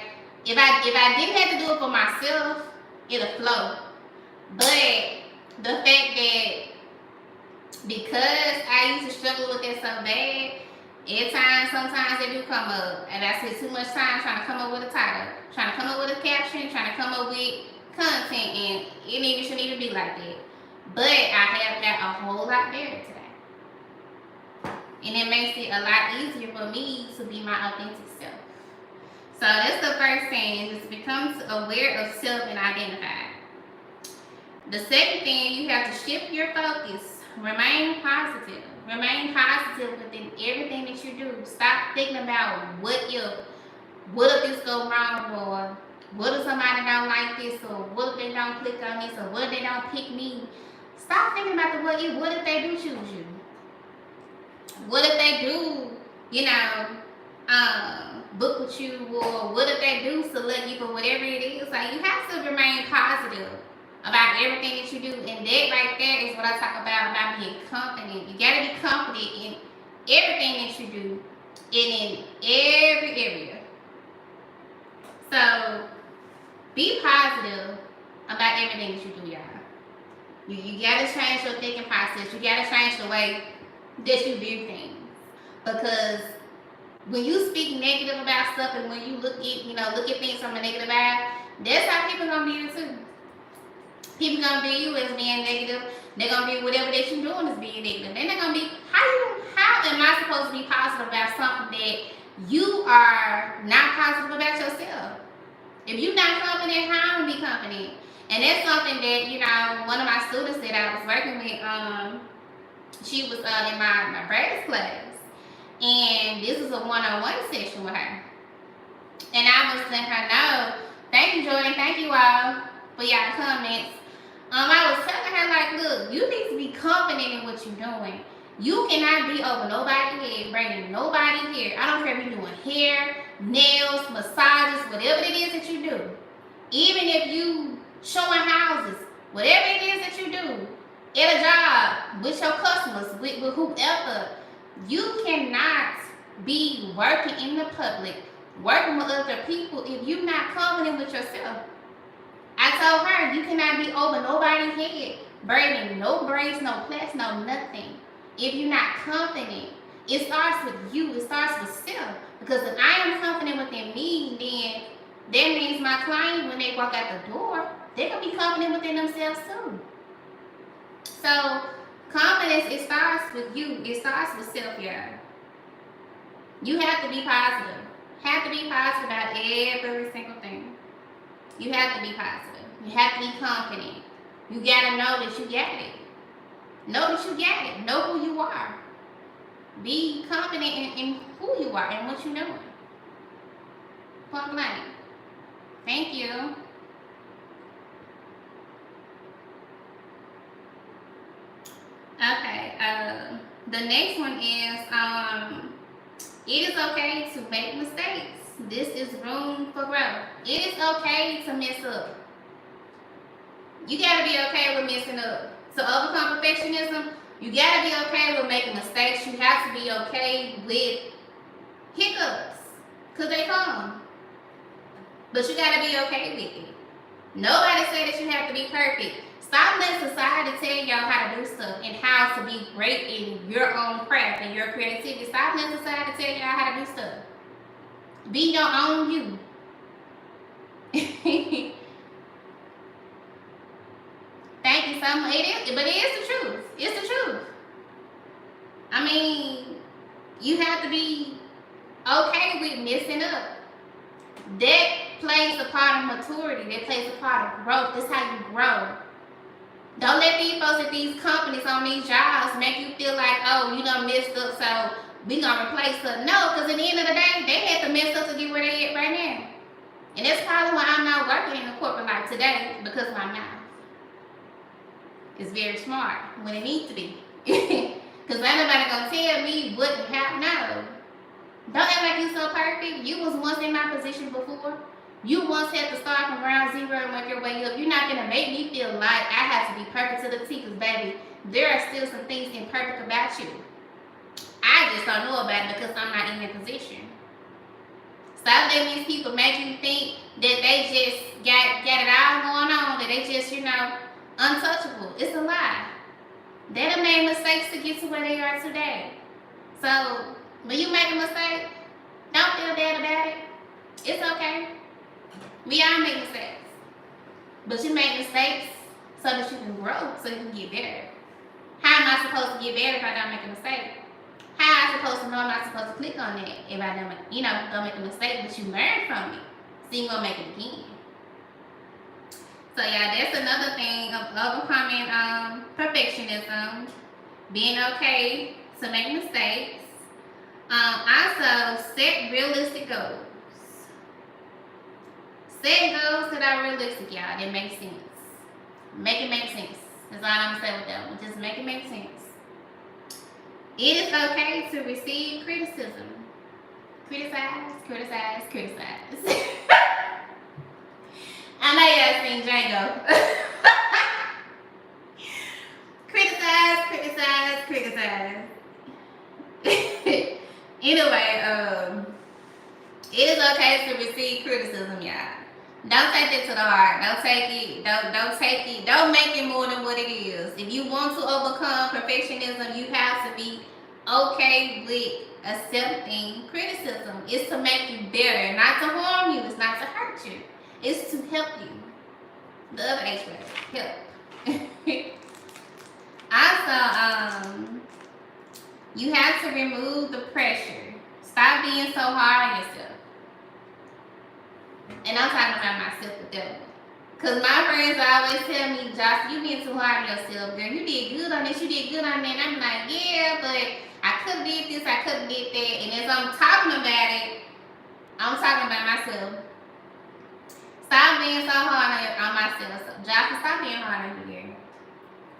if I didn't have to do it for myself, it'll flow. But the fact that because I used to struggle with that so bad, sometimes they do come up, and I spend too much time trying to come up with a title, trying to come up with a caption, trying to come up with content, and it shouldn't even be like that. But I have got a whole lot better today. And it makes it a lot easier for me to be my authentic self. So that's the first thing, is to become aware of self and identify. The second thing, you have to shift your focus Remain positive. Remain positive within everything that you do. Stop thinking about what if this go wrong, or what if somebody don't like this, or what if they don't click on this, or what if they don't pick me. Stop thinking about the what if. What if they do choose you? What if they do, book with you, or what if they do select you for whatever it is? Like, you have to remain positive about everything that you do, and that right there is what I talk about being confident. You gotta be confident in everything that you do, and in every area. So be positive about everything that you do, y'all. You gotta change your thinking process. You gotta change the way that you do things, because when you speak negative about stuff, and when you look at things from a negative eye, that's how people gonna view you too. People gonna view you as being negative. They're gonna view whatever that you're doing as being negative. They're not gonna be, how am I supposed to be positive about something that you are not positive about yourself? If you're not confident, how am I be confident? And that's something that, one of my students that I was working with, she was in my practice class. And this was a one-on-one session with her. And I was letting her know, thank you, Jordan, thank you all for y'all comments. I was telling her, like, look, you need to be confident in what you're doing. You cannot be over nobody's head, bringing nobody here. I don't care if you're doing hair, nails, massages, whatever it is that you do. Even if you showing houses, whatever it is that you do, at a job, with your customers, with whoever, you cannot be working in the public, working with other people, if you're not confident with yourself. I told her, you cannot be over nobody's head, braiding no braids, no plaits, no nothing. If you're not confident, it starts with you. It starts with self. Because if I am confident within me, then that means my client, when they walk out the door, they're going to be confident within themselves too. So confidence, it starts with you. It starts with self, y'all. You have to be positive. Have to be positive about every single thing. You have to be positive. You have to be confident. You gotta know that you got it. Know that you got it. Know who you are. Be confident in who you are and what you're doing. Point blank. Thank you. Okay, the next one is, it is okay to make mistakes. This is room for growth. It is okay to mess up. You gotta be okay with messing up. To overcome perfectionism, you gotta be okay with making mistakes. You have to be okay with hiccups, because they come. But you gotta be okay with it. Nobody said that you have to be perfect. Stop letting society tell y'all how to do stuff and how to be great in your own craft and your creativity. Stop letting society tell y'all how to do stuff. Be your own you. Thank you so much. But it is the truth. It's the truth. I mean, you have to be okay with messing up. That plays a part of maturity. That plays a part of growth. That's how you grow. Don't let these folks at these companies on these jobs make you feel like, oh, you done messed up, so we gonna replace her. No, because at the end of the day, they had to mess up to get where they at right now. And that's probably why I'm not working in the corporate life today, because my mouth is very smart when it needs to be. Because ain't nobody gonna tell me what and how. No. Don't act like you so perfect. You was once in my position before. You once had to start from ground zero and work your way up. You're not gonna make me feel like I have to be perfect to the T, because baby, there are still some things imperfect about you. I just don't know about it because I'm not in your position. Stop letting these people make you think that they just got it all going on, that they just, untouchable. It's a lie. They done made mistakes to get to where they are today. So when you make a mistake, don't feel bad about it. It's okay. We all make mistakes. But you make mistakes so that you can grow, so you can get better. How am I supposed to get better if I don't make a mistake? How am I supposed to know I'm not supposed to click on that if I don't make a mistake, but you learn from it, so you won't make it again. So yeah, that's another thing of overcoming perfectionism. being okay to make mistakes. Also, set realistic goals. Set goals that are realistic, y'all. That make sense. Make it make sense. That's all I'm gonna say with that one. Just make it make sense. It is okay to receive criticism. Criticize, criticize, criticize. I know y'all seen Django. Criticize, criticize, criticize. Anyway, it is okay to receive criticism, y'all. Don't take it to the heart. Don't take it. Don't take it. Don't make it more than what it is. If you want to overcome perfectionism, you have to be okay with accepting criticism. It's to make you better, not to harm you. It's not to hurt you. It's to help you. The other H word, help. Also, you have to remove the pressure. Stop being so hard on yourself. And I'm talking about myself with them. Because my friends always tell me, Josh, you being too hard on yourself, girl. You did good on this, you did good on that. And I'm like, yeah, but I could have did this, I could have did that. And as I'm talking about it, I'm talking about myself. Stop being so hard on myself. So, Josh, stop being hard on you, girl.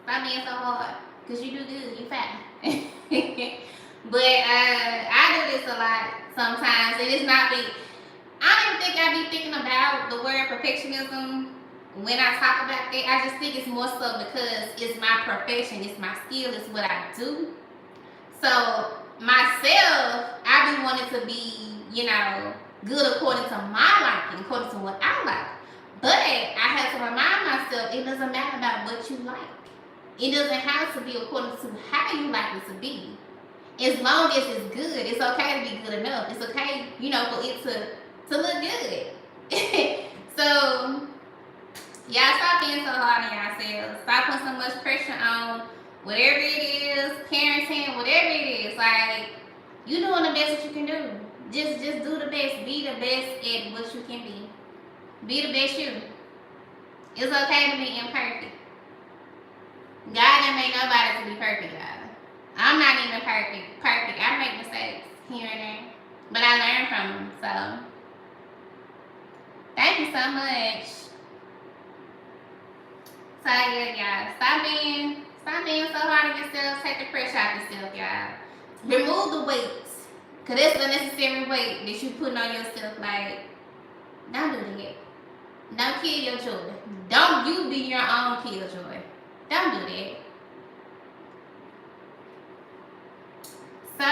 Stop being so hard. Because you do good, you fine. But I do this a lot sometimes. And it's not big. I don't even think I be thinking about the word perfectionism when I talk about that. I just think it's more so because it's my profession, it's my skill, it's what I do. So myself, I be wanting to be, good according to my liking, according to what I like. But I have to remind myself it doesn't matter about what you like. It doesn't have to be according to how you like it to be. As long as it's good, it's okay to be good enough. It's okay, for it to look good. So, y'all stop being so hard on yourselves. Stop putting so much pressure on whatever it is, parenting, whatever it is. Like, you doing the best that you can do. Just do the best. Be the best at what you can be. Be the best you. It's okay to be imperfect. God didn't make nobody to be perfect, y'all. I'm not even perfect. I make mistakes here and there. But I learn from them, so thank you so much. So yeah, y'all. Stop being so hard on yourself. Take the pressure off yourself, y'all. Remove the weights. Cause that's the unnecessary weight that you putting on yourself. Like, don't do that. Don't kill your joy. Don't you be your own killjoy. Don't do that. So,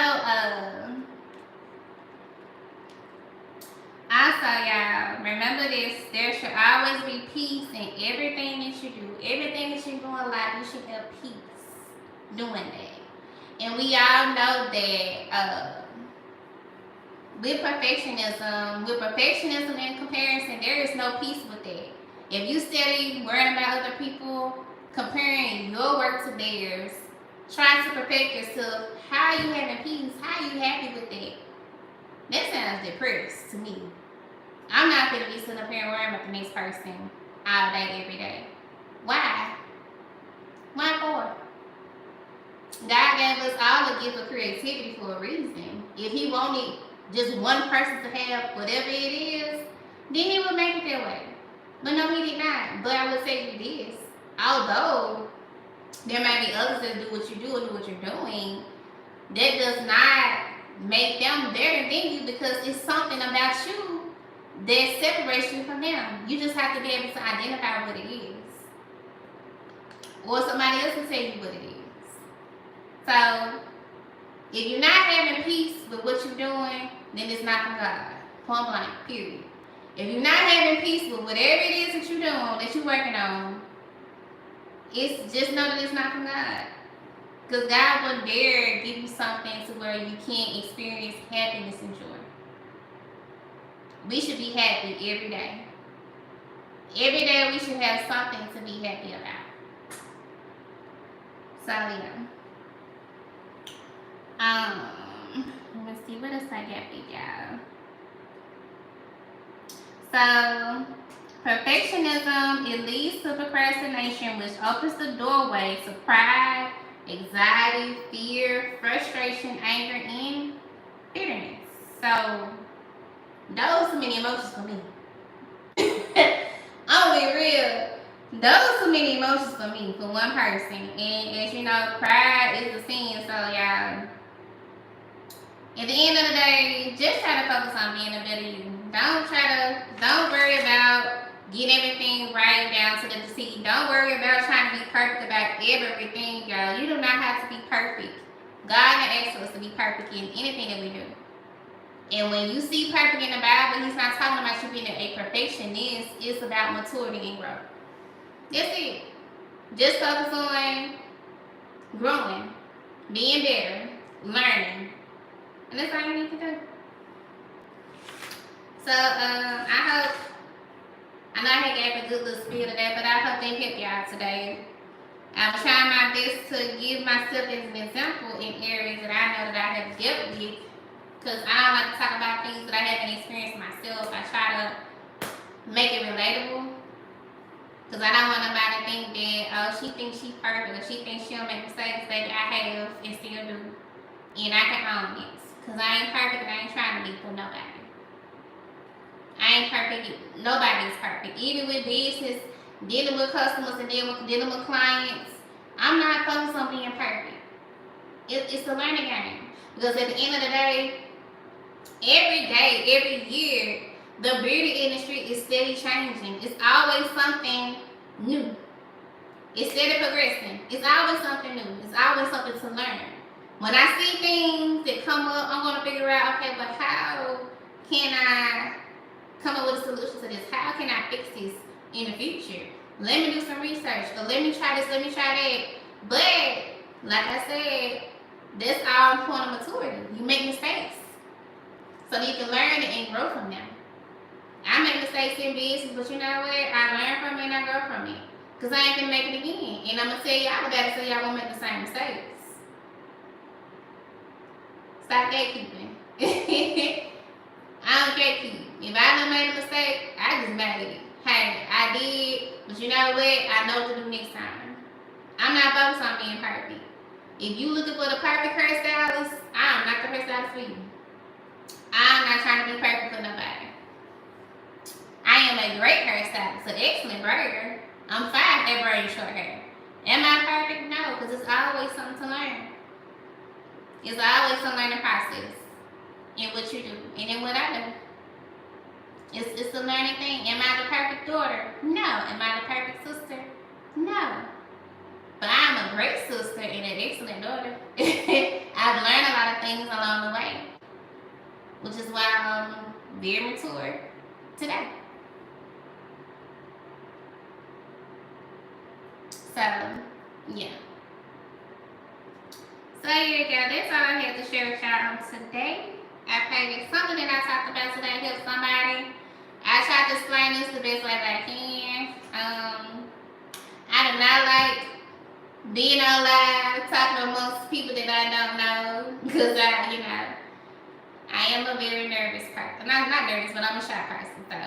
also, y'all, remember this. There should always be peace in everything that you do. Everything that you do in life, you should have peace doing that. And we all know that with perfectionism and comparison, there is no peace with that. If you steady worrying about other people, comparing your work to theirs, trying to perfect yourself, how are you having peace? How are you happy with that? That sounds depressed to me. I'm not going to be sitting up here and worrying about the next person all day, every day. Why? Why for? God gave us all a gift of creativity for a reason. If He wanted just one person to have whatever it is, then He would make it that way. But no, He did not. But I would say you this. Although there may be others that do what you do and do what you're doing, that does not make them better than you, because it's something about you that separates you from them. You just have to be able to identify what it is. Or somebody else can tell you what it is. So, if you're not having peace with what you're doing, then it's not from God. Point blank, period. If you're not having peace with whatever it is that you're doing, that you're working on, it's just know that it's not from God. Because God wouldn't dare give you something to where you can't experience happiness and joy. We should be happy every day. Every day we should have something to be happy about. So yeah. Let me see what else I got for y'all. So, perfectionism, it leads to procrastination, which opens the doorway to pride anxiety, fear, frustration, anger, and bitterness. So those too many emotions for me. I'm gonna be real. Those too many emotions for me, for one person. And as you know, pride is a sin. So y'all, at the end of the day, just try to focus on being a better you. Don't worry about getting everything right down to the T. Don't worry about trying to be perfect about everything, y'all. You do not have to be perfect. God has asked us to be perfect in anything that we do. And when you see perfect in the Bible, He's not talking about you being a perfectionist. It's about maturity and growth. That's it. Just focus on growing, being better, learning. And that's all you need to do. So, I know I gave a good little spiel today, but I hope they help y'all today. I'm trying my best to give myself as an example in areas that I know that I have dealt with. Because I don't like to talk about things that I haven't experienced myself. I try to make it relatable. Because I don't want nobody to think that, oh, she thinks she's perfect, or she thinks she'll make mistakes that I have and still do. And I can own it. Because I ain't perfect and I ain't trying to be for nobody. I ain't perfect. Nobody's perfect. Even with business, dealing with customers and dealing with clients, I'm not focused on being perfect. It's a learning game. Because at the end of the day, every year, the beauty industry is steady changing. It's always something new. It's steady progressing. It's always something new. It's always something to learn. When I see things that come up, I'm going to figure out, okay, but how can I come up with a solution to this? How can I fix this in the future? Let me do some research. Or let me try this, let me try that. But, like I said, that's all point of maturity. You make mistakes. So you can learn and grow from them. I make mistakes in business, but you know what? I learn from it and I grow from it. Because I ain't going to make it again. And I'm going to tell y'all about it so y'all won't make the same mistakes. Stop gatekeeping. I don't gatekeep. If I done made a mistake, I just made it. Hey, I did, but you know what? I know what to do next time. I'm not focused on being perfect. If you looking for the perfect hairstylist, I'm not the hairstylist for you. I'm not trying to be perfect for nobody. I am a great hairstylist, an excellent braider. I'm fine at braiding short hair. Am I perfect? No, because it's always something to learn. It's always a learning process in what you do and in what I do. It's a learning thing. Am I the perfect daughter? No. Am I the perfect sister? No. But I'm a great sister and an excellent daughter. I've learned a lot of things along the way, which is why I'm very mature today. So, yeah. So, here you go. That's all I have to share with y'all on today. I pray that something that I talked about today helps somebody. I try to explain this the best way that I can. I do not like being on live, talking amongst people that I don't know, because I am a very nervous person. Not nervous, but I'm a shy person. So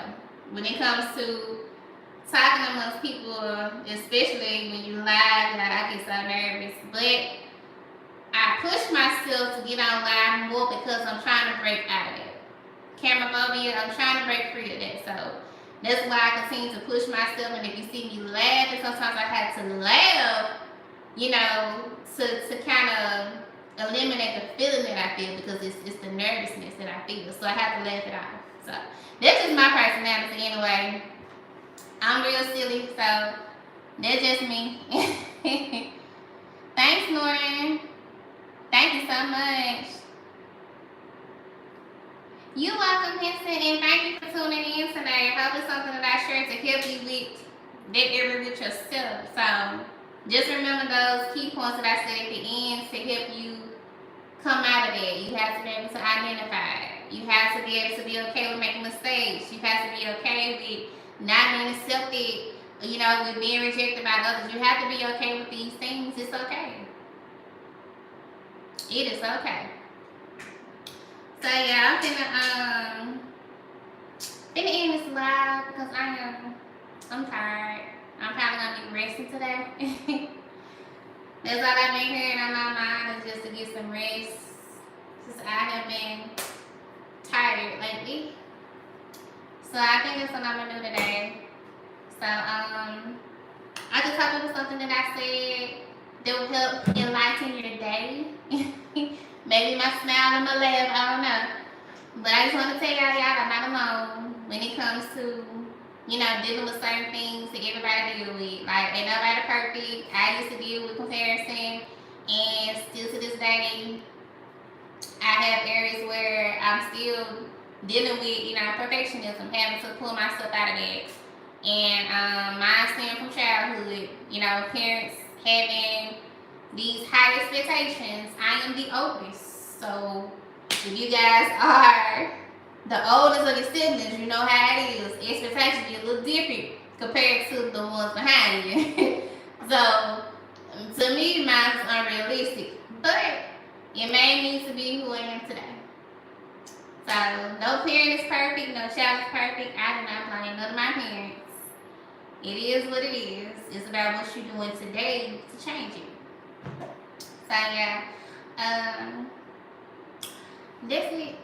when it comes to talking amongst people, especially when you live, I get so nervous. But I push myself to get on live more because I'm trying to break out of it. Camera phobia, I'm trying to break free of that. So that's why I continue to push myself. And if you see me laughing, sometimes I have to laugh, to kind of eliminate the feeling that I feel, because it's the nervousness that I feel. So I have to laugh it off. So that's just my personality anyway. I'm real silly, so that's just me. Thanks, Lauren. Thank you so much. You're welcome, Henson, and thank you for tuning in today. I hope it's something that I shared to help you with that area with yourself. So just remember those key points that I said at the end to help you come out of that. You have to be able to identify. You have to be able to be okay with making mistakes. You have to be okay with not being accepted, with being rejected by others. You have to be okay with these things. It's okay. It is okay. So yeah, I'm finna end this live because I'm tired. I'm probably gonna be resting today. That's all I've been hearing on my mind is just to get some rest. Since I have been tired lately. So I think that's what I'm gonna do today. So I just hope it was something that I said that will help enlighten your day. Maybe my smile and my laugh, I don't know. But I just want to tell y'all I'm not alone when it comes to, dealing with certain things that everybody deal with. Like, ain't nobody perfect. I used to deal with comparison, and still to this day, I have areas where I'm still dealing with, perfectionism, having to pull myself out of that. And mine stem from childhood, parents having these high expectations. I am the oldest, so if you guys are the oldest of your siblings, you know how it is. Expectations be a little different compared to the ones behind you. So, to me, mine's unrealistic, but it may need to be who I am today. So, no parent is perfect, no child is perfect. I do not blame none of my parents. It is what it is. It's about what you're doing today to change it. So, yeah. That's it.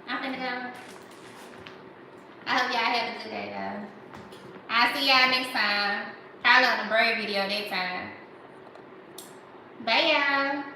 I'm finna go. I hope y'all have a good day, though. I'll see y'all next time. Probably on the bird video that time. Bye, y'all.